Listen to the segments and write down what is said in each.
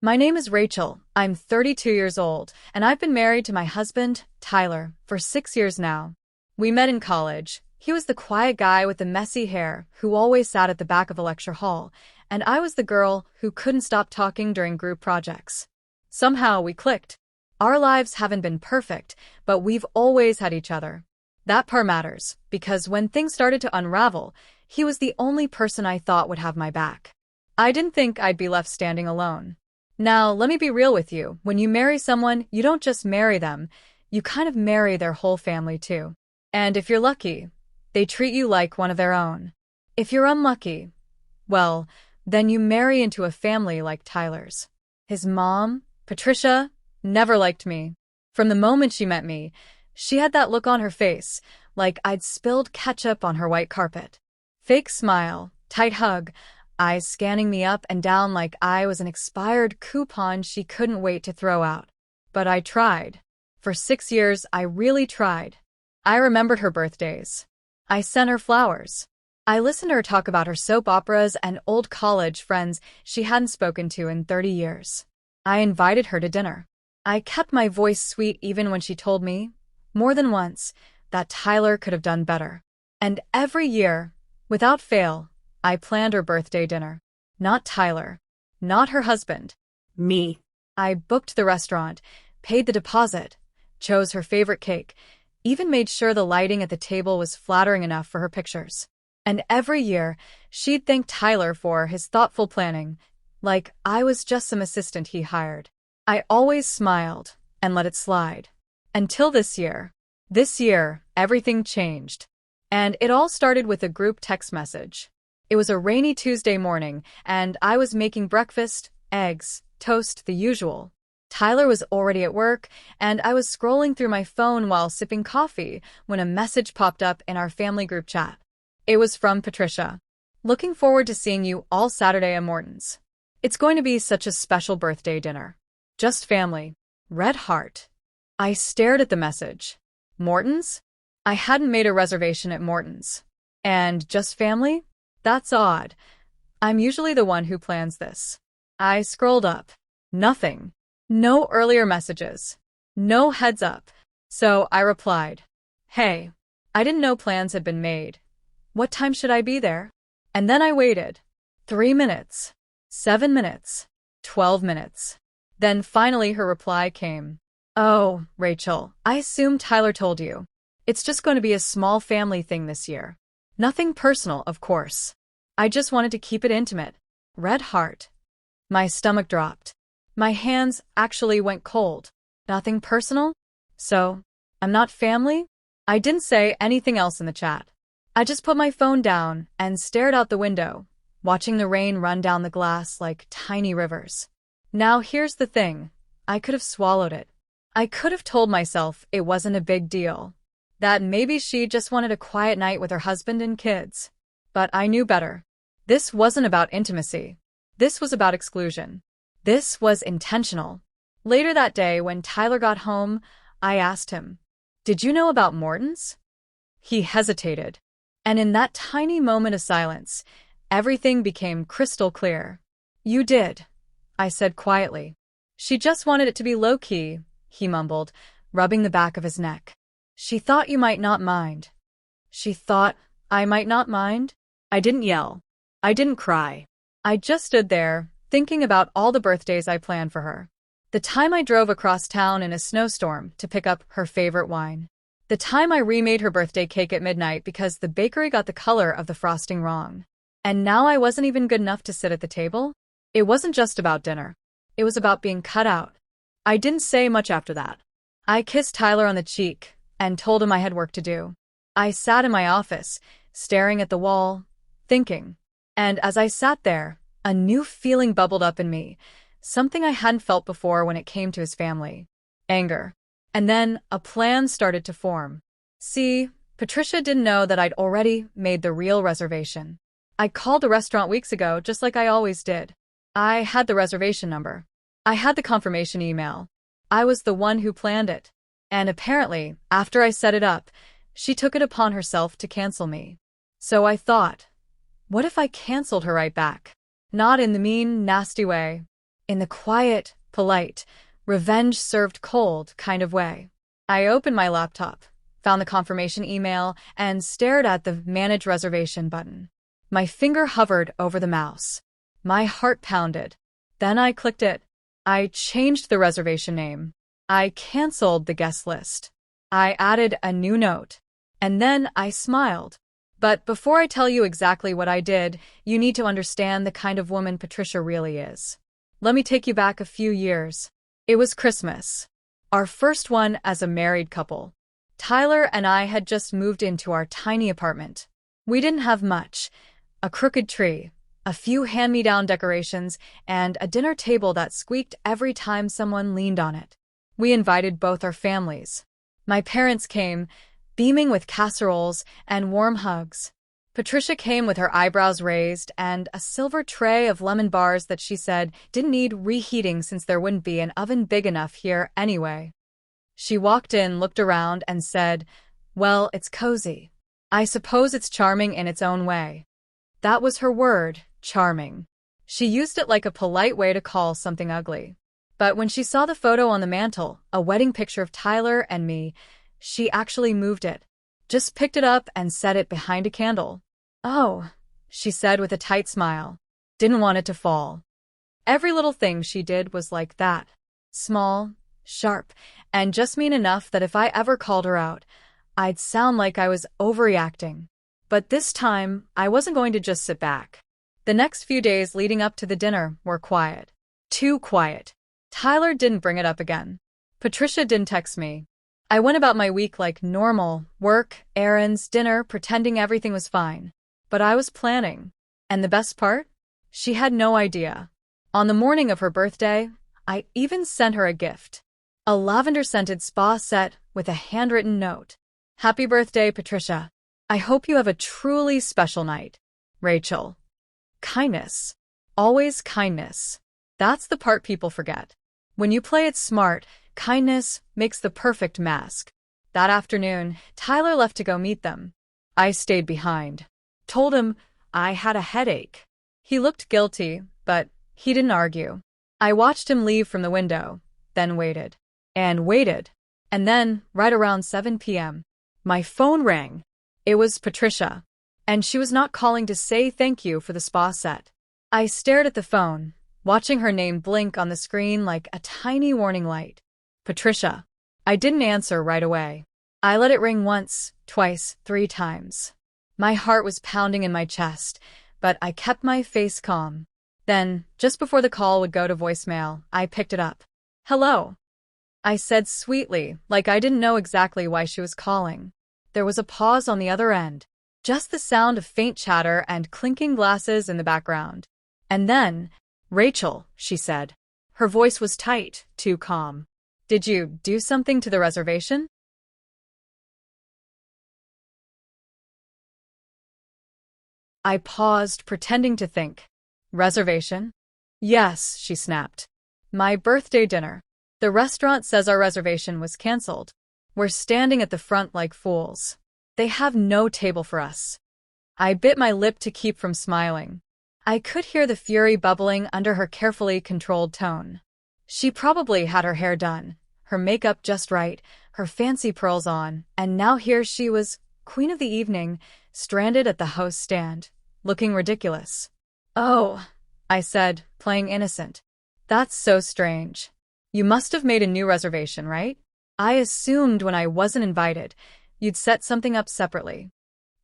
My name is Rachel. I'm 32 years old, and I've been married to my husband, Tyler, for 6 years now. We met in college. He was the quiet guy with the messy hair who always sat at the back of a lecture hall, and I was the girl who couldn't stop talking during group projects. Somehow we clicked. Our lives haven't been perfect, but we've always had each other. That part matters, because when things started to unravel, he was the only person I thought would have my back. I didn't think I'd be left standing alone. Now, let me be real with you. When you marry someone, you don't just marry them, you kind of marry their whole family too. And if you're lucky, they treat you like one of their own. If you're unlucky, well, then you marry into a family like Tyler's. His mom, Patricia, never liked me. From the moment she met me, she had that look on her face, like I'd spilled ketchup on her white carpet. Fake smile, tight hug, eyes scanning me up and down like I was an expired coupon she couldn't wait to throw out. But I tried. For 6 years, I really tried. I remembered her birthdays. I sent her flowers. I listened to her talk about her soap operas and old college friends she hadn't spoken to in 30 years. I invited her to dinner. I kept my voice sweet even when she told me, more than once, that Tyler could have done better. And every year, without fail, I planned her birthday dinner. Not Tyler. Not her husband. Me. I booked the restaurant, paid the deposit, chose her favorite cake, even made sure the lighting at the table was flattering enough for her pictures. And every year, she'd thank Tyler for his thoughtful planning, like I was just some assistant he hired. I always smiled and let it slide. Until this year. This year, everything changed. And it all started with a group text message. It was a rainy Tuesday morning, and I was making breakfast, eggs, toast, the usual. Tyler was already at work, and I was scrolling through my phone while sipping coffee when a message popped up in our family group chat. It was from Patricia. Looking forward to seeing you all Saturday at Morton's. It's going to be such a special birthday dinner. Just family. Red heart. I stared at the message. Morton's? I hadn't made a reservation at Morton's. And just family? That's odd. I'm usually the one who plans this. I scrolled up. Nothing. No earlier messages. No heads up. So I replied, "Hey, I didn't know plans had been made. What time should I be there?" And then I waited. 3 minutes. 7 minutes. 12 minutes. Then finally her reply came. "Oh, Rachel, I assume Tyler told you. It's just going to be a small family thing this year. Nothing personal, of course. I just wanted to keep it intimate." Red heart. My stomach dropped. My hands actually went cold. Nothing personal? So, I'm not family? I didn't say anything else in the chat. I just put my phone down and stared out the window, watching the rain run down the glass like tiny rivers. Now here's the thing. I could have swallowed it. I could have told myself it wasn't a big deal. That maybe she just wanted a quiet night with her husband and kids. But I knew better. This wasn't about intimacy. This was about exclusion. This was intentional. Later that day, when Tyler got home, I asked him, "Did you know about Morton's?" He hesitated. And in that tiny moment of silence, everything became crystal clear. "You did," I said quietly. "She just wanted it to be low-key," he mumbled, rubbing the back of his neck. "She thought you might not mind." She thought I might not mind? I didn't yell. I didn't cry. I just stood there, thinking about all the birthdays I planned for her. The time I drove across town in a snowstorm to pick up her favorite wine. The time I remade her birthday cake at midnight because the bakery got the color of the frosting wrong. And now I wasn't even good enough to sit at the table? It wasn't just about dinner. It was about being cut out. I didn't say much after that. I kissed Tyler on the cheek and told him I had work to do. I sat in my office, staring at the wall, thinking. And as I sat there, a new feeling bubbled up in me, something I hadn't felt before when it came to his family. Anger. And then a plan started to form. See, Patricia didn't know that I'd already made the real reservation. I called the restaurant weeks ago, just like I always did. I had the reservation number. I had the confirmation email. I was the one who planned it. And apparently, after I set it up, she took it upon herself to cancel me. So I thought, what if I canceled her right back? Not in the mean, nasty way. in the quiet, polite, revenge served cold kind of way. I opened my laptop, found the confirmation email, and stared at the Manage Reservation button. My finger hovered over the mouse. My heart pounded. Then I clicked it. I changed the reservation name. I canceled the guest list. I added a new note. And then I smiled. But before I tell you exactly what I did, you need to understand the kind of woman Patricia really is. Let me take you back a few years. It was Christmas. Our first one as a married couple. Tyler and I had just moved into our tiny apartment. We didn't have much. A crooked tree, a few hand-me-down decorations, and a dinner table that squeaked every time someone leaned on it. We invited both our families. My parents came, beaming with casseroles and warm hugs. Patricia came with her eyebrows raised and a silver tray of lemon bars that she said didn't need reheating since there wouldn't be an oven big enough here anyway. She walked in, looked around, and said, "Well, it's cozy. I suppose it's charming in its own way." That was her word, charming. She used it like a polite way to call something ugly. But when she saw the photo on the mantel, a wedding picture of Tyler and me, she actually moved it. Just picked it up and set it behind a candle. "Oh," she said with a tight smile. Didn't want it to fall. Every little thing she did was like that. Small, sharp, and just mean enough that if I ever called her out, I'd sound like I was overreacting. But this time, I wasn't going to just sit back. The next few days leading up to the dinner were quiet. Too quiet. Tyler didn't bring it up again. Patricia didn't text me. I went about my week like normal, work, errands, dinner, pretending everything was fine. But I was planning. And the best part? She had no idea. On the morning of her birthday, I even sent her a gift. A lavender-scented spa set with a handwritten note. "Happy birthday, Patricia. I hope you have a truly special night. Rachel." Kindness. Always kindness. That's the part people forget. When you play it smart, kindness makes the perfect mask. That afternoon, Tyler left to go meet them. I stayed behind. Told him I had a headache. He looked guilty, but he didn't argue. I watched him leave from the window, then waited. And waited. And then, right around 7 p.m., my phone rang. It was Patricia. And she was not calling to say thank you for the spa set. I stared at the phone, watching her name blink on the screen like a tiny warning light. Patricia. I didn't answer right away. I let it ring once, twice, 3 times. My heart was pounding in my chest, but I kept my face calm. Then, just before the call would go to voicemail, I picked it up. "Hello," I said sweetly, like I didn't know exactly why she was calling. There was a pause on the other end, just the sound of faint chatter and clinking glasses in the background. And then, "Rachel," she said. Her voice was tight, too calm. "Did you do something to the reservation?" I paused, pretending to think. "Reservation?" "Yes," she snapped. "My birthday dinner. The restaurant says our reservation was canceled. We're standing at the front like fools. They have no table for us." I bit my lip to keep from smiling. I could hear the fury bubbling under her carefully controlled tone. She probably had her hair done, her makeup just right, her fancy pearls on, and now here she was, queen of the evening, stranded at the host stand, looking ridiculous. "Oh," I said, playing innocent. "That's so strange. You must have made a new reservation, right? I assumed when I wasn't invited, you'd set something up separately."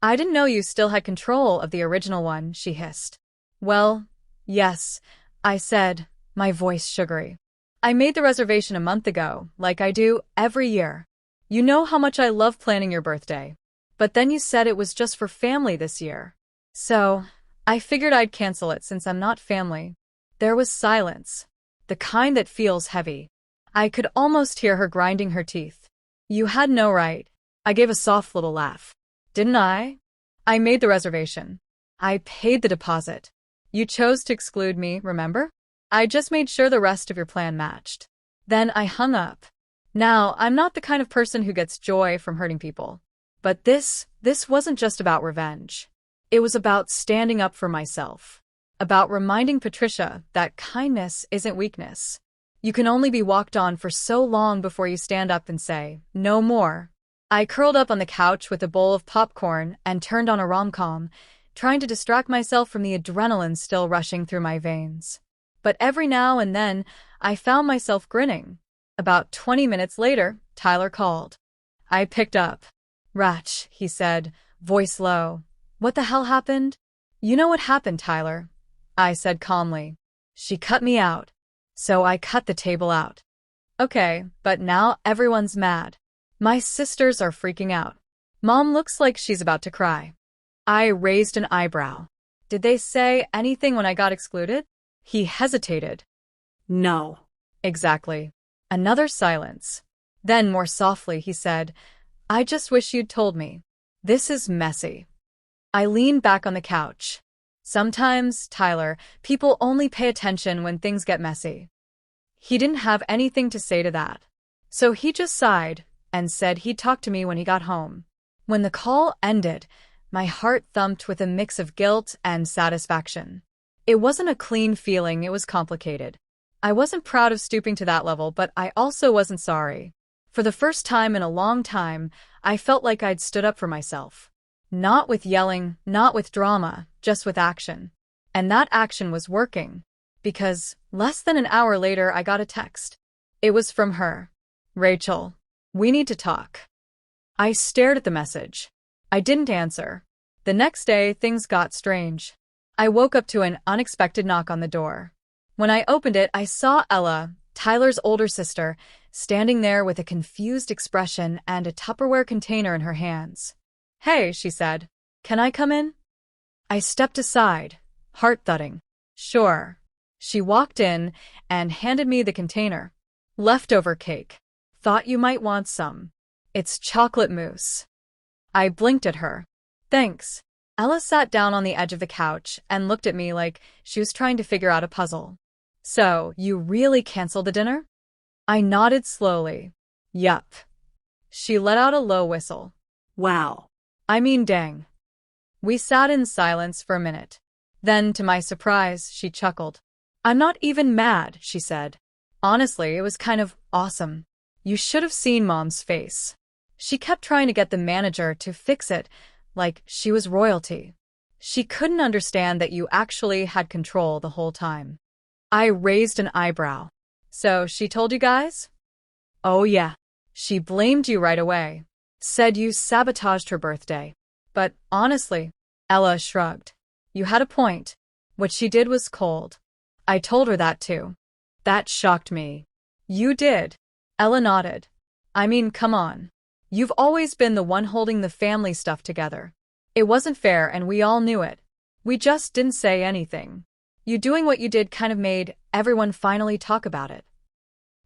"I didn't know you still had control of the original one," she hissed. "Well, yes," I said, my voice sugary. "I made the reservation a month ago, like I do every year. You know how much I love planning your birthday. But then you said it was just for family this year. So, I figured I'd cancel it since I'm not family." There was silence. The kind that feels heavy. I could almost hear her grinding her teeth. "You had no right." I gave a soft little laugh. "Didn't I? I made the reservation. I paid the deposit. You chose to exclude me, remember? I just made sure the rest of your plan matched." Then I hung up. Now, I'm not the kind of person who gets joy from hurting people. But this wasn't just about revenge. It was about standing up for myself. about reminding Patricia that kindness isn't weakness. You can only be walked on for so long before you stand up and say, no more. I curled up on the couch with a bowl of popcorn and turned on a rom-com, trying to distract myself from the adrenaline still rushing through my veins. But every now and then, I found myself grinning. About 20 minutes later, Tyler called. I picked up. "Ratch," he said, voice low. "What the hell happened?" "You know what happened, Tyler," I said calmly. "She cut me out. So I cut the table out." "Okay, but now everyone's mad. My sisters are freaking out. Mom looks like she's about to cry." I raised an eyebrow. "Did they say anything when I got excluded?" He hesitated. "No." "Exactly." Another silence. Then, more softly, he said, "I just wish you'd told me. This is messy." I leaned back on the couch. Sometimes, Tyler, people only pay attention when things get messy. He didn't have anything to say to that. So he just sighed and said he'd talk to me when he got home. When the call ended, my heart thumped with a mix of guilt and satisfaction. It wasn't a clean feeling, it was complicated. I wasn't proud of stooping to that level, but I also wasn't sorry. For the first time in a long time, I felt like I'd stood up for myself. Not with yelling, not with drama, just with action. And that action was working. Because less than an hour later, I got a text. It was from her. "Rachel, we need to talk." I stared at the message. I didn't answer. The next day, things got strange. I woke up to an unexpected knock on the door. When I opened it, I saw Ella, Tyler's older sister, standing there with a confused expression and a Tupperware container in her hands. "Hey," she said. "Can I come in?" I stepped aside, heart thudding. "Sure." She walked in and handed me the container. "Leftover cake. Thought you might want some. It's chocolate mousse." I blinked at her. "Thanks." Ella sat down on the edge of the couch and looked at me like she was trying to figure out a puzzle. "So, you really canceled the dinner?" I nodded slowly. "Yup." She let out a low whistle. "Wow." I mean, dang. We sat in silence for a minute. Then, to my surprise, she chuckled. "I'm not even mad," she said. "Honestly, it was kind of awesome. You should have seen Mom's face. She kept trying to get the manager to fix it, like she was royalty. She couldn't understand that you actually had control the whole time." I raised an eyebrow. "So she told you guys?" "Oh yeah. She blamed you right away. Said you sabotaged her birthday. But honestly," Ella shrugged, "you had a point. What she did was cold. I told her that too." That shocked me. "You did?" Ella nodded. "I mean, come on. You've always been the one holding the family stuff together. It wasn't fair and we all knew it. We just didn't say anything. You doing what you did kind of made everyone finally talk about it."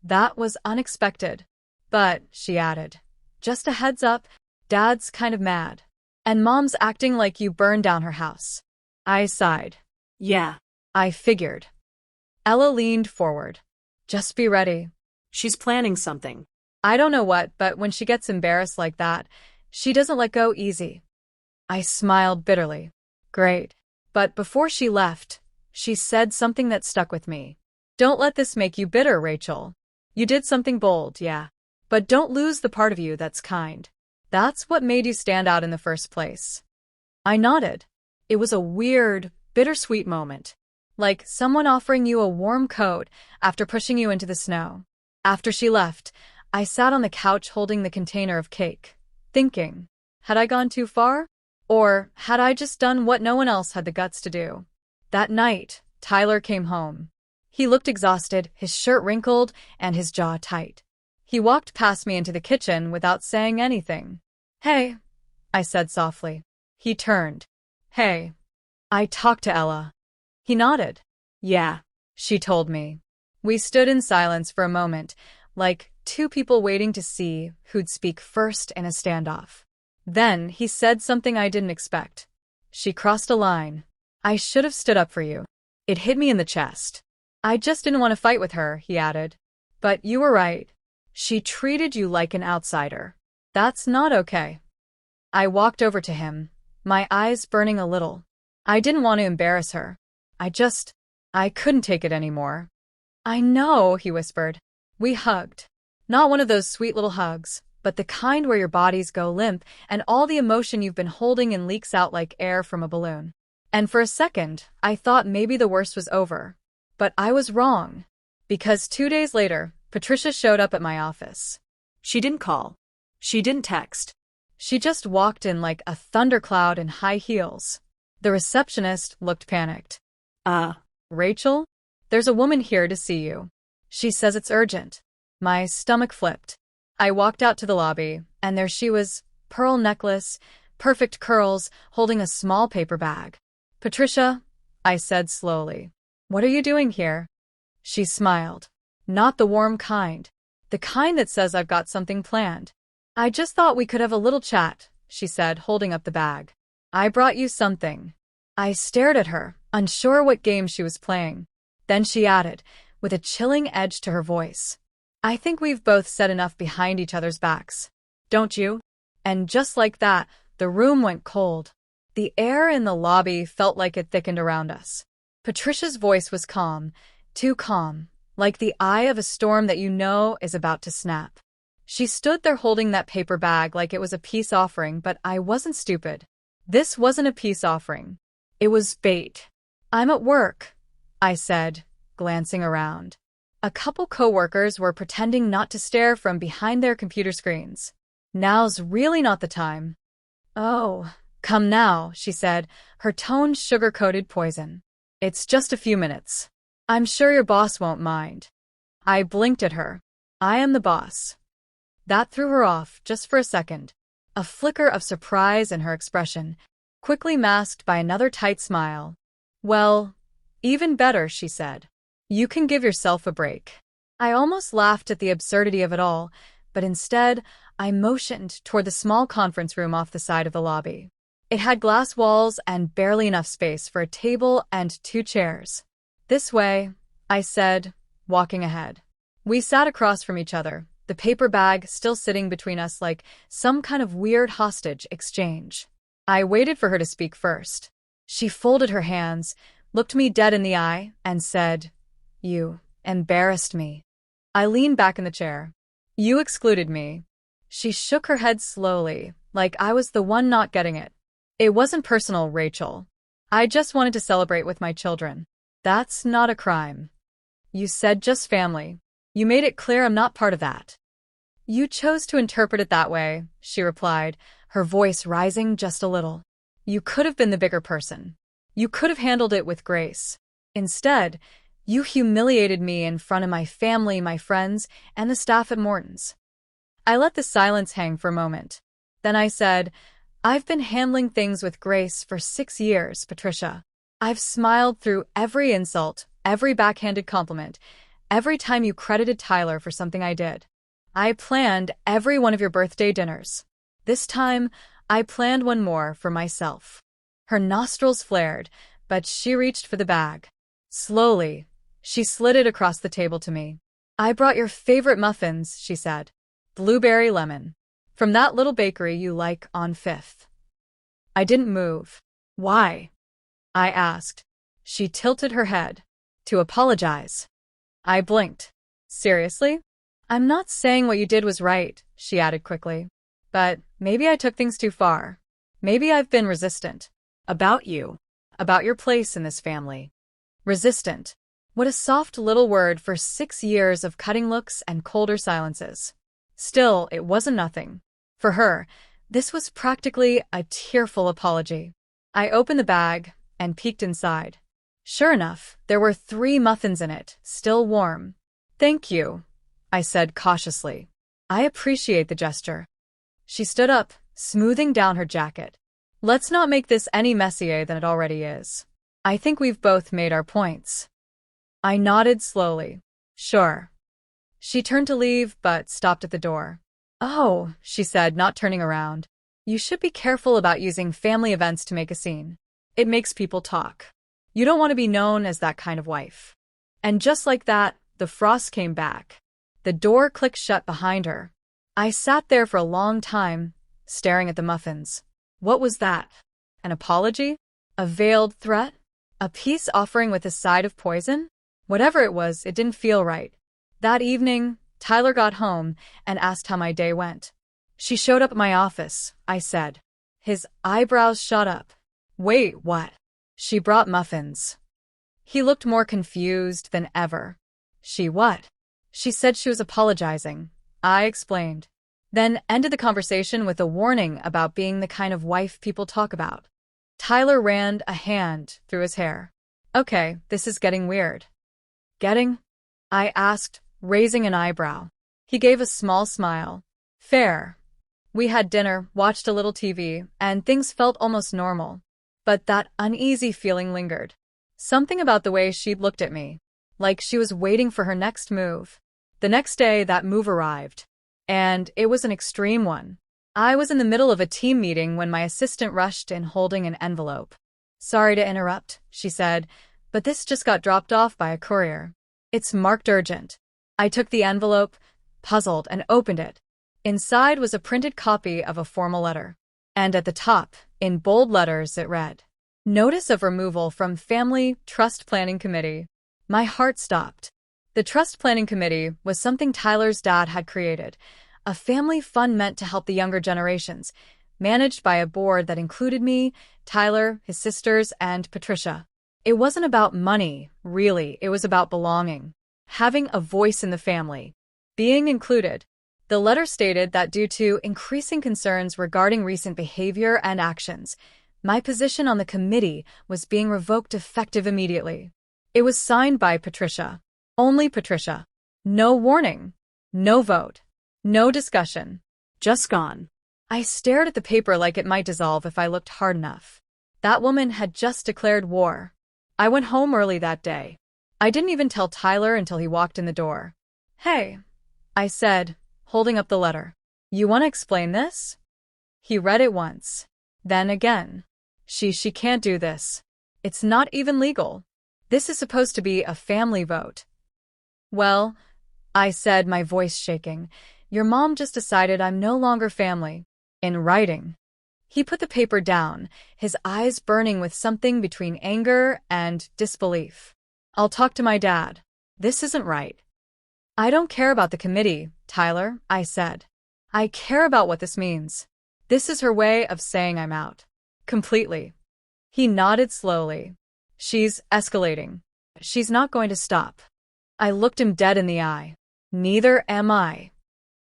That was unexpected. "But," she added, "just a heads up, Dad's kind of mad. And Mom's acting like you burned down her house." I sighed. "Yeah." I figured. Ella leaned forward. "Just be ready." "She's planning something." "I don't know what, but when she gets embarrassed like that, she doesn't let go easy." I smiled bitterly. "Great." But before she left, she said something that stuck with me. "Don't let this make you bitter, Rachel. You did something bold, yeah. But don't lose the part of you that's kind. That's what made you stand out in the first place." I nodded. It was a weird, bittersweet moment. Like someone offering you a warm coat after pushing you into the snow. After she left, I sat on the couch holding the container of cake, thinking, had I gone too far? Or had I just done what no one else had the guts to do? That night, Tyler came home. He looked exhausted, his shirt wrinkled, and his jaw tight. He walked past me into the kitchen without saying anything. "Hey," I said softly. He turned. "Hey." I talked to Ella. He nodded. "Yeah," she told me. We stood in silence for a moment, like two people waiting to see who'd speak first in a standoff. Then he said something I didn't expect. "She crossed a line. I should have stood up for you. It hit me in the chest. I just didn't want to fight with her," he added. "But you were right. She treated you like an outsider. That's not okay." I walked over to him, my eyes burning a little. I didn't want to embarrass her. I couldn't take it anymore. I know, he whispered. We hugged. Not one of those sweet little hugs, but the kind where your bodies go limp and all the emotion you've been holding in leaks out like air from a balloon. And for a second, I thought maybe the worst was over. But I was wrong. Because 2 days later, Patricia showed up at my office. She didn't call. She didn't text. She just walked in like a thundercloud in high heels. The receptionist looked panicked. Rachel? There's a woman here to see you. She says it's urgent. My stomach flipped. I walked out to the lobby, and there she was, pearl necklace, perfect curls, holding a small paper bag. Patricia, I said slowly. What are you doing here? She smiled. Not the warm kind. The kind that says I've got something planned. I just thought we could have a little chat, she said, holding up the bag. I brought you something. I stared at her, unsure what game she was playing. Then she added, with a chilling edge to her voice. I think we've both said enough behind each other's backs. Don't you? And just like that, the room went cold. The air in the lobby felt like it thickened around us. Patricia's voice was calm, too calm, like the eye of a storm that you know is about to snap. She stood there holding that paper bag like it was a peace offering, but I wasn't stupid. This wasn't a peace offering. It was bait. I'm at work, I said, glancing around. A couple co-workers were pretending not to stare from behind their computer screens. Now's really not the time. Oh, come now, she said, her tone sugar-coated poison. It's just a few minutes. I'm sure your boss won't mind. I blinked at her. I am the boss. That threw her off just for a second. A flicker of surprise in her expression, quickly masked by another tight smile. Well, even better, she said. You can give yourself a break. I almost laughed at the absurdity of it all, but instead, I motioned toward the small conference room off the side of the lobby. It had glass walls and barely enough space for a table and 2 chairs. This way, I said, walking ahead. We sat across from each other, the paper bag still sitting between us like some kind of weird hostage exchange. I waited for her to speak first. She folded her hands, looked me dead in the eye, and said, You embarrassed me. I leaned back in the chair. You excluded me. She shook her head slowly, like I was the one not getting it. It wasn't personal, Rachel. I just wanted to celebrate with my children. That's not a crime. You said just family. You made it clear I'm not part of that. You chose to interpret it that way, she replied, her voice rising just a little. You could have been the bigger person. You could have handled it with grace. Instead, you humiliated me in front of my family, my friends, and the staff at Morton's. I let the silence hang for a moment. Then I said, I've been handling things with grace for 6 years, Patricia. I've smiled through every insult, every backhanded compliment, every time you credited Tyler for something I did. I planned every one of your birthday dinners. This time, I planned one more for myself. Her nostrils flared, but she reached for the bag. Slowly, she slid it across the table to me. I brought your favorite muffins, she said. Blueberry lemon. From that little bakery you like on 5th. I didn't move. Why? I asked. She tilted her head. To apologize. I blinked. Seriously? I'm not saying what you did was right, she added quickly. But maybe I took things too far. Maybe I've been resistant. About you. About your place in this family. Resistant. What a soft little word for 6 years of cutting looks and colder silences. Still, it wasn't nothing. For her, this was practically a tearful apology. I opened the bag and peeked inside. Sure enough, there were 3 muffins in it, still warm. Thank you, I said cautiously. I appreciate the gesture. She stood up, smoothing down her jacket. Let's not make this any messier than it already is. I think we've both made our points. I nodded slowly. Sure. She turned to leave, but stopped at the door. Oh, she said, not turning around. You should be careful about using family events to make a scene. It makes people talk. You don't want to be known as that kind of wife. And just like that, the frost came back. The door clicked shut behind her. I sat there for a long time, staring at the muffins. What was that? An apology? A veiled threat? A peace offering with a side of poison? Whatever it was, it didn't feel right. That evening, Tyler got home and asked how my day went. She showed up at my office, I said. His eyebrows shot up. Wait, what? She brought muffins. He looked more confused than ever. She what? She said she was apologizing. I explained. Then ended the conversation with a warning about being the kind of wife people talk about. Tyler ran a hand through his hair. Okay, this is getting weird. Getting? I asked, raising an eyebrow. He gave a small smile. Fair. We had dinner, watched a little TV, and things felt almost normal. But that uneasy feeling lingered. Something about the way she'd looked at me. Like she was waiting for her next move. The next day, that move arrived. And it was an extreme one. I was in the middle of a team meeting when my assistant rushed in holding an envelope. Sorry to interrupt, she said, but this just got dropped off by a courier. It's marked urgent. I took the envelope, puzzled, and opened it. Inside was a printed copy of a formal letter. And at the top, in bold letters, it read, Notice of removal from Family Trust Planning Committee. My heart stopped. The Trust Planning Committee was something Tyler's dad had created, a family fund meant to help the younger generations, managed by a board that included me, Tyler, his sisters, and Patricia. It wasn't about money, really, it was about belonging, having a voice in the family, being included. The letter stated that due to increasing concerns regarding recent behavior and actions, my position on the committee was being revoked effective immediately. It was signed by Patricia. Only Patricia. No warning. No vote. No discussion. Just gone. I stared at the paper like it might dissolve if I looked hard enough. That woman had just declared war. I went home early that day. I didn't even tell Tyler until he walked in the door. Hey, I said, holding up the letter. You want to explain this? He read it once. Then again. She can't do this. It's not even legal. This is supposed to be a family vote. Well, I said, my voice shaking, your mom just decided I'm no longer family. In writing. He put the paper down, his eyes burning with something between anger and disbelief. I'll talk to my dad. This isn't right. I don't care about the committee, Tyler, I said. I care about what this means. This is her way of saying I'm out. Completely. He nodded slowly. She's escalating. She's not going to stop. I looked him dead in the eye. Neither am I.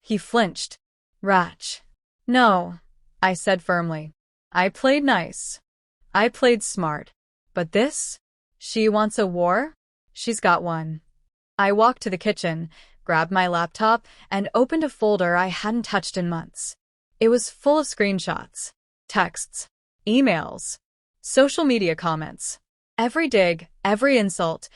He flinched. Ratch. No, I said firmly. I played nice. I played smart. But this? She wants a war? She's got one. I walked to the kitchen, grabbed my laptop, and opened a folder I hadn't touched in months. It was full of screenshots, texts, emails, social media comments. Every dig, every insult,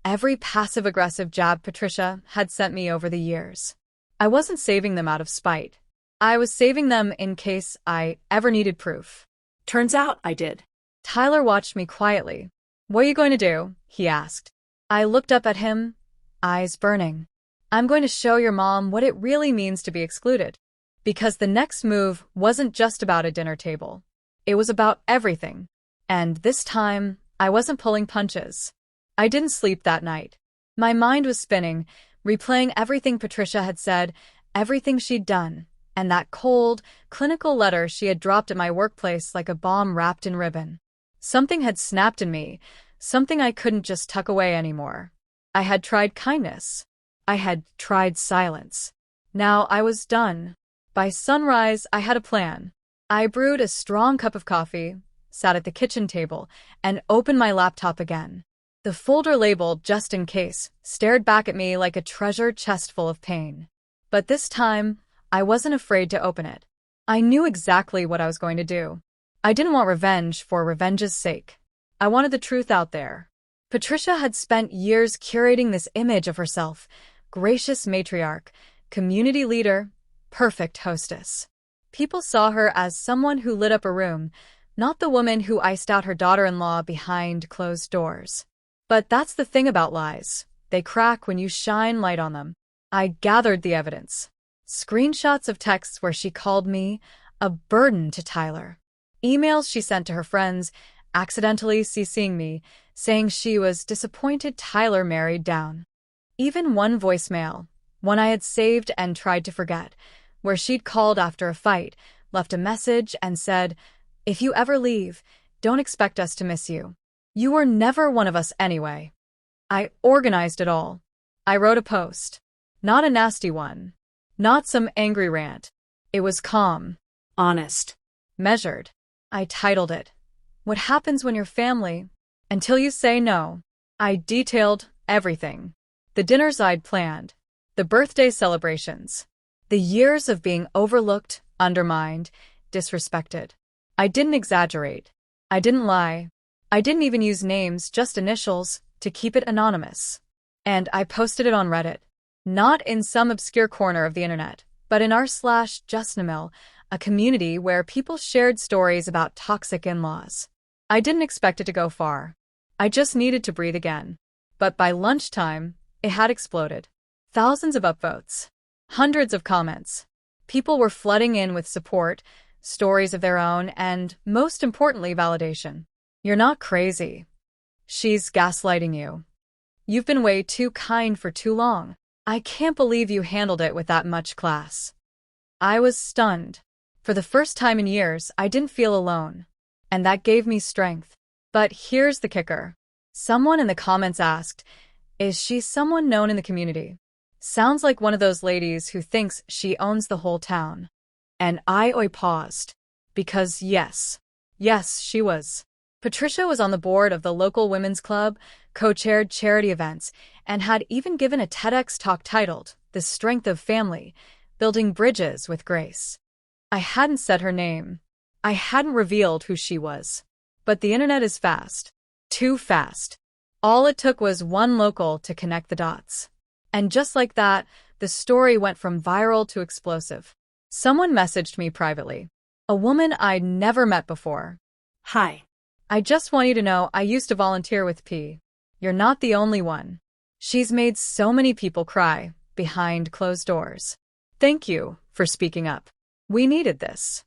every passive-aggressive jab Patricia had sent me over the years. I wasn't saving them out of spite. I was saving them in case I ever needed proof. Turns out I did. Tyler watched me quietly. What are you going to do? He asked. I looked up at him, eyes burning. I'm going to show your mom what it really means to be excluded. Because the next move wasn't just about a dinner table. It was about everything. And this time, I wasn't pulling punches. I didn't sleep that night. My mind was spinning, replaying everything Patricia had said, everything she'd done, and that cold, clinical letter she had dropped at my workplace like a bomb wrapped in ribbon. Something had snapped in me, something I couldn't just tuck away anymore. I had tried kindness. I had tried silence. Now I was done. By sunrise, I had a plan. I brewed a strong cup of coffee, sat at the kitchen table, and opened my laptop again. The folder labeled "Just in Case" stared back at me like a treasure chest full of pain. But this time, I wasn't afraid to open it. I knew exactly what I was going to do. I didn't want revenge for revenge's sake. I wanted the truth out there. Patricia had spent years curating this image of herself, gracious matriarch, community leader, perfect hostess. People saw her as someone who lit up a room, not the woman who iced out her daughter-in-law behind closed doors. But that's the thing about lies. They crack when you shine light on them. I gathered the evidence. Screenshots of texts where she called me a burden to Tyler. Emails she sent to her friends, accidentally CCing me, saying she was disappointed Tyler married down. Even one voicemail, one I had saved and tried to forget, where she'd called after a fight, left a message and said, "If you ever leave, don't expect us to miss you. You were never one of us anyway." I organized it all. I wrote a post. Not a nasty one. Not some angry rant. It was calm. Honest. Measured. I titled it, "What Happens When Your Family Until You Say No." I detailed everything. The dinners I'd planned. The birthday celebrations. The years of being overlooked, undermined, disrespected. I didn't exaggerate. I didn't lie. I didn't even use names, just initials, to keep it anonymous. And I posted it on Reddit. Not in some obscure corner of the internet, but in r/Justnamil, a community where people shared stories about toxic in-laws. I didn't expect it to go far. I just needed to breathe again. But by lunchtime, it had exploded. Thousands of upvotes. Hundreds of comments. People were flooding in with support, stories of their own, and, most importantly, validation. "You're not crazy. She's gaslighting you. You've been way too kind for too long. I can't believe you handled it with that much class." I was stunned. For the first time in years, I didn't feel alone. And that gave me strength. But here's the kicker. Someone in the comments asked, "Is she someone known in the community? Sounds like one of those ladies who thinks she owns the whole town." And I paused. Because yes, she was. Patricia was on the board of the local women's club, co-chaired charity events, and had even given a TEDx talk titled, "The Strength of Family, Building Bridges with Grace." I hadn't said her name. I hadn't revealed who she was. But the internet is fast. Too fast. All it took was one local to connect the dots. And just like that, the story went from viral to explosive. Someone messaged me privately. A woman I'd never met before. "Hi. I just want you to know I used to volunteer with P. You're not the only one. She's made so many people cry, behind closed doors. Thank you for speaking up. We needed this."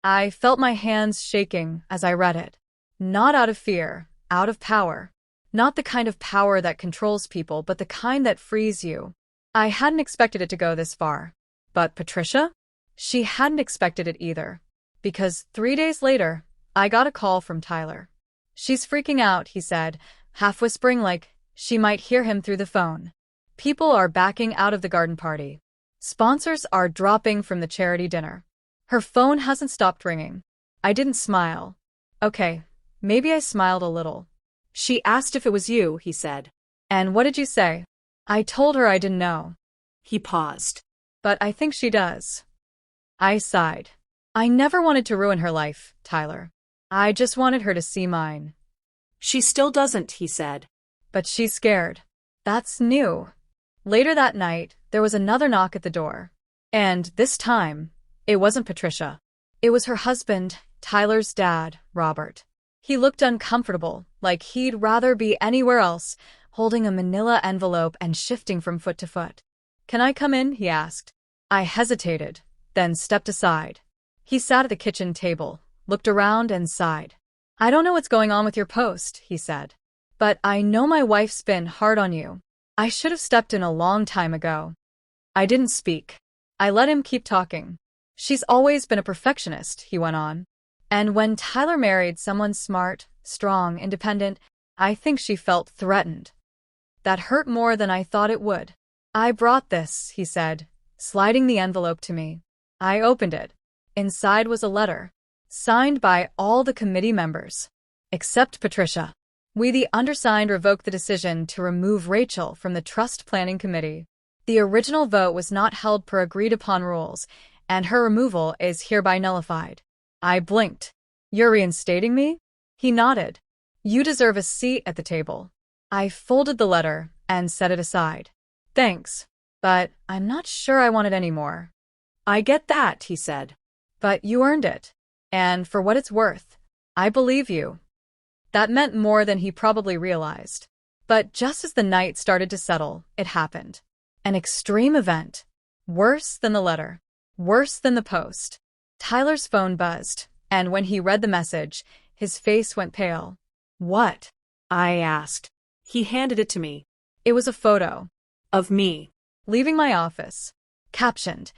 I felt my hands shaking as I read it. Not out of fear, out of power. Not the kind of power that controls people, but the kind that frees you. I hadn't expected it to go this far. But Patricia? She hadn't expected it either. Because 3 days later, I got a call from Tyler. "She's freaking out," he said, half whispering like she might hear him through the phone. "People are backing out of the garden party. Sponsors are dropping from the charity dinner." Her phone hasn't stopped ringing. I didn't smile. Okay, maybe I smiled a little. "She asked if it was you," he said. "And what did you say?" I told her I didn't know. He paused. "But I think she does." I sighed. I never wanted to ruin her life, Tyler. I just wanted her to see mine. "She still doesn't," he said. "But she's scared." That's new. Later that night, there was another knock at the door. And this time, it wasn't Patricia. It was her husband, Tyler's dad, Robert. He looked uncomfortable, like he'd rather be anywhere else, holding a manila envelope and shifting from foot to foot. "Can I come in?" he asked. I hesitated, then stepped aside. He sat at the kitchen table, looked around and sighed. "I don't know what's going on with your post," he said. "But I know my wife's been hard on you. I should have stepped in a long time ago." I didn't speak. I let him keep talking. "She's always been a perfectionist," he went on. "And when Tyler married someone smart, strong, independent, I think she felt threatened. That hurt more than I thought it would." "I brought this," he said, sliding the envelope to me. I opened it. Inside was a letter, signed by all the committee members, except Patricia. "We, the undersigned, revoke the decision to remove Rachel from the trust planning committee. The original vote was not held per agreed-upon rules, and her removal is hereby nullified." I blinked. "You're reinstating me?" He nodded. "You deserve a seat at the table." I folded the letter and set it aside. "Thanks, but I'm not sure I want it anymore." "I get that," he said. "But you earned it. And for what it's worth, I believe you." That meant more than he probably realized. But just as the night started to settle, it happened. An extreme event. Worse than the letter. Worse than the post. Tyler's phone buzzed, and when he read the message, His face went pale. What? I asked. He handed it to me. It was a photo. Of me. Leaving my office. Captioned,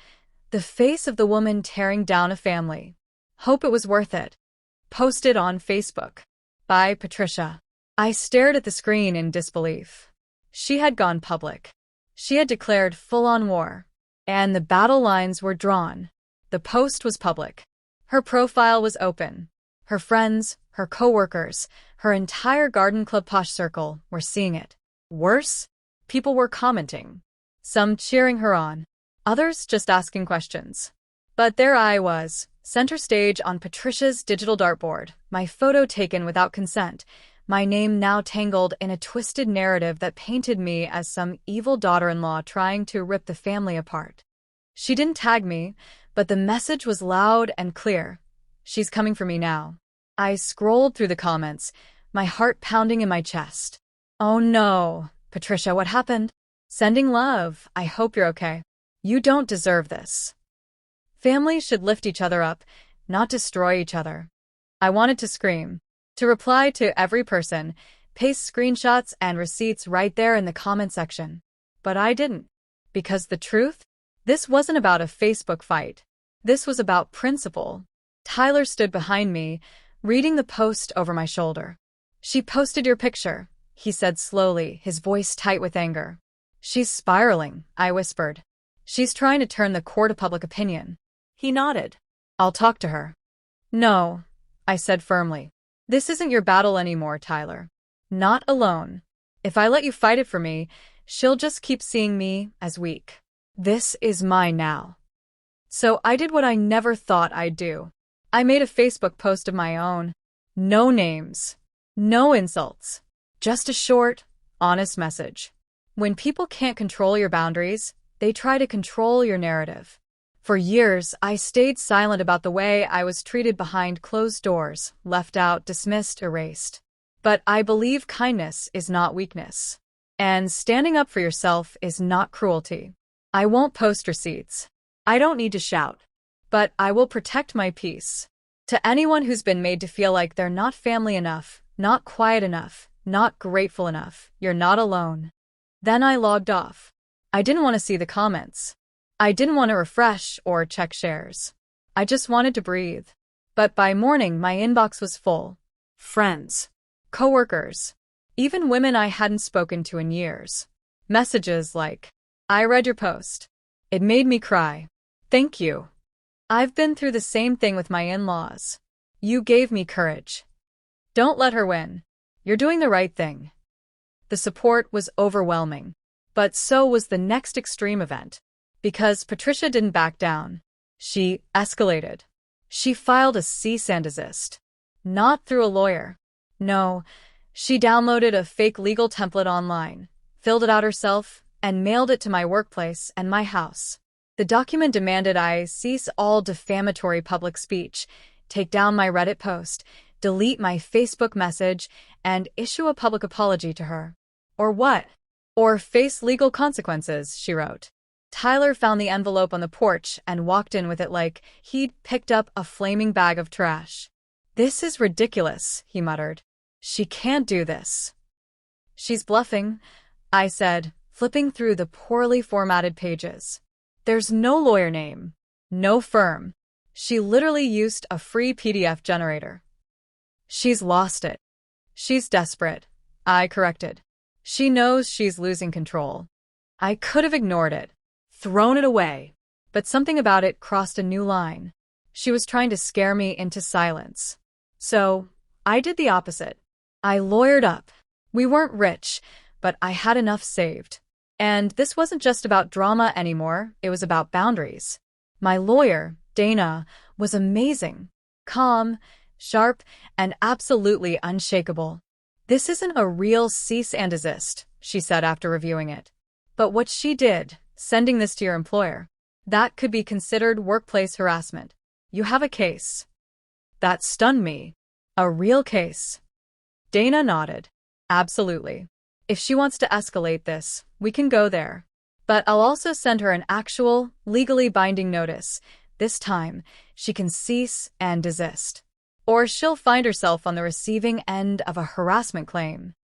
"The face of the woman tearing down a family. Hope it was worth it." Posted on Facebook. By Patricia. I stared at the screen in disbelief. She had gone public. She had declared full-on war. And the battle lines were drawn. The post was public. Her profile was open. Her friends, her coworkers, her entire garden club posh circle were seeing it. Worse, people were commenting. Some cheering her on. Others just asking questions. But there I was, center stage on Patricia's digital dartboard, my photo taken without consent, my name now tangled in a twisted narrative that painted me as some evil daughter-in-law trying to rip the family apart. She didn't tag me, but the message was loud and clear. She's coming for me now. I scrolled through the comments, my heart pounding in my chest. Oh no, Patricia, what happened? Sending love, I hope you're okay. You don't deserve this. Families should lift each other up, not destroy each other. I wanted to scream, to reply to every person, paste screenshots and receipts right there in the comment section. But I didn't. Because the truth? This wasn't about a Facebook fight. This was about principle. Tyler stood behind me, reading the post over my shoulder. She posted your picture, he said slowly, his voice tight with anger. She's spiraling, I whispered. She's trying to turn the court of public opinion. He nodded. I'll talk to her. No, I said firmly. This isn't your battle anymore, Tyler. Not alone. If I let you fight it for me, she'll just keep seeing me as weak. This is mine now. So I did what I never thought I'd do. I made a Facebook post of my own. No names. No insults. Just a short, honest message. When people can't control your boundaries, they try to control your narrative. For years, I stayed silent about the way I was treated behind closed doors, left out, dismissed, erased. But I believe kindness is not weakness. And standing up for yourself is not cruelty. I won't post receipts. I don't need to shout. But I will protect my peace. To anyone who's been made to feel like they're not family enough, not quiet enough, not grateful enough, you're not alone. Then I logged off. I didn't want to see the comments. I didn't want to refresh or check shares. I just wanted to breathe. But by morning, my inbox was full. Friends, coworkers, even women I hadn't spoken to in years. Messages like, I read your post. It made me cry. Thank you. I've been through the same thing with my in-laws. You gave me courage. Don't let her win. You're doing the right thing. The support was overwhelming. But so was the next extreme event. Because Patricia didn't back down. She escalated. She filed a cease and desist. Not through a lawyer. No, she downloaded a fake legal template online, filled it out herself, and mailed it to my workplace and my house. The document demanded I cease all defamatory public speech, take down my Reddit post, delete my Facebook message, and issue a public apology to her. Or what? Or face legal consequences, she wrote. Tyler found the envelope on the porch and walked in with it like he'd picked up a flaming bag of trash. This is ridiculous, he muttered. She can't do this. She's bluffing, I said, flipping through the poorly formatted pages. There's no lawyer name, no firm. She literally used a free PDF generator. She's lost it. She's desperate, I corrected. She knows she's losing control. I could have ignored it, thrown it away, but something about it crossed a new line. She was trying to scare me into silence. So, I did the opposite. I lawyered up. We weren't rich, but I had enough saved. And this wasn't just about drama anymore, it was about boundaries. My lawyer, Dana, was amazing. Calm, sharp, and absolutely unshakable. This isn't a real cease and desist, she said after reviewing it. But what she did, sending this to your employer, that could be considered workplace harassment. You have a case. That stunned me. A real case. Dana nodded. Absolutely. If she wants to escalate this, we can go there. But I'll also send her an actual, legally binding notice. This time, she can cease and desist. or she'll find herself on the receiving end of a harassment claim.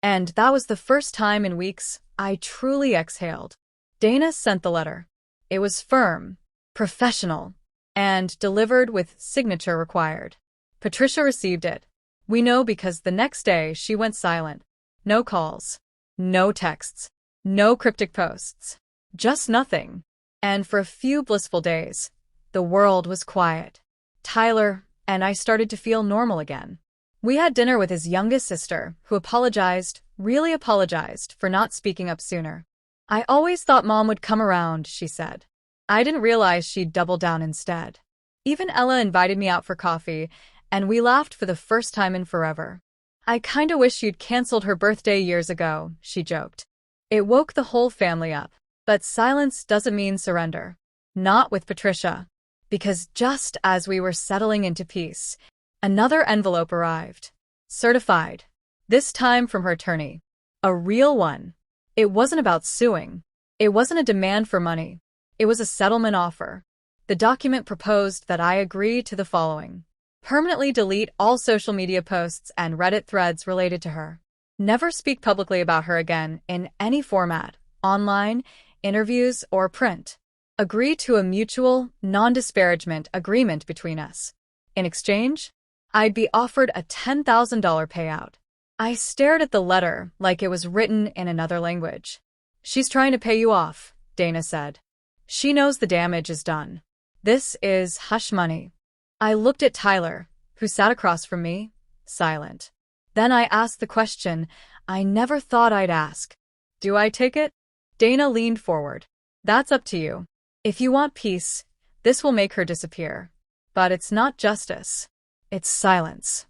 And that was the first time in weeks I truly exhaled. Dana sent the letter. It was firm, professional, and delivered with signature required. Patricia received it. We know because the next day she went silent. No calls, no texts, no cryptic posts, just nothing. And for a few blissful days, the world was quiet. Tyler and I started to feel normal again. We had dinner with his youngest sister, who apologized, really apologized, for not speaking up sooner. I always thought Mom would come around, she said. I didn't realize she'd double down instead. Even Ella invited me out for coffee, and we laughed for the first time in forever. I kinda wish you'd canceled her birthday years ago, she joked. It woke the whole family up. But silence doesn't mean surrender. Not with Patricia. Because just as we were settling into peace, another envelope arrived. Certified. This time from her attorney. A real one. It wasn't about suing. It wasn't a demand for money. It was a settlement offer. The document proposed that I agree to the following. Permanently delete all social media posts and Reddit threads related to her. Never speak publicly about her again in any format, online, interviews, or print. Agree to a mutual, non-disparagement agreement between us. In exchange, I'd be offered a $10,000 payout. I stared at the letter like it was written in another language. She's trying to pay you off, Dana said. She knows the damage is done. This is hush money. I looked at Tyler, who sat across from me, silent. Then I asked the question I never thought I'd ask. Do I take it? Dana leaned forward. That's up to you. If you want peace, this will make her disappear. But it's not justice. It's silence.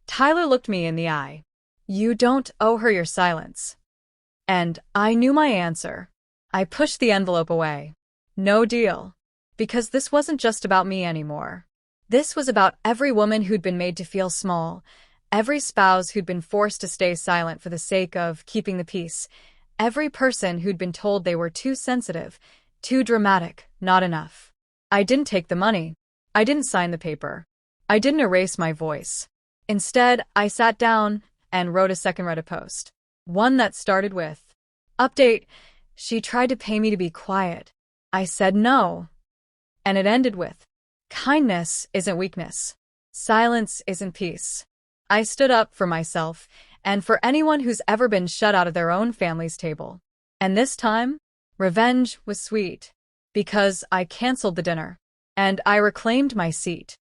Tyler looked me in the eye. You don't owe her your silence. And I knew my answer. I pushed the envelope away. No deal. Because this wasn't just about me anymore. This was about every woman who'd been made to feel small, every spouse who'd been forced to stay silent for the sake of keeping the peace, every person who'd been told they were too sensitive, too dramatic, not enough. I didn't take the money. I didn't sign the paper. I didn't erase my voice. Instead, I sat down and wrote a second Reddit post. One that started with, "Update, she tried to pay me to be quiet. I said no." And it ended with, "Kindness isn't weakness. Silence isn't peace." I stood up for myself and for anyone who's ever been shut out of their own family's table. And this time, revenge was sweet. Because I canceled the dinner. And I reclaimed my seat.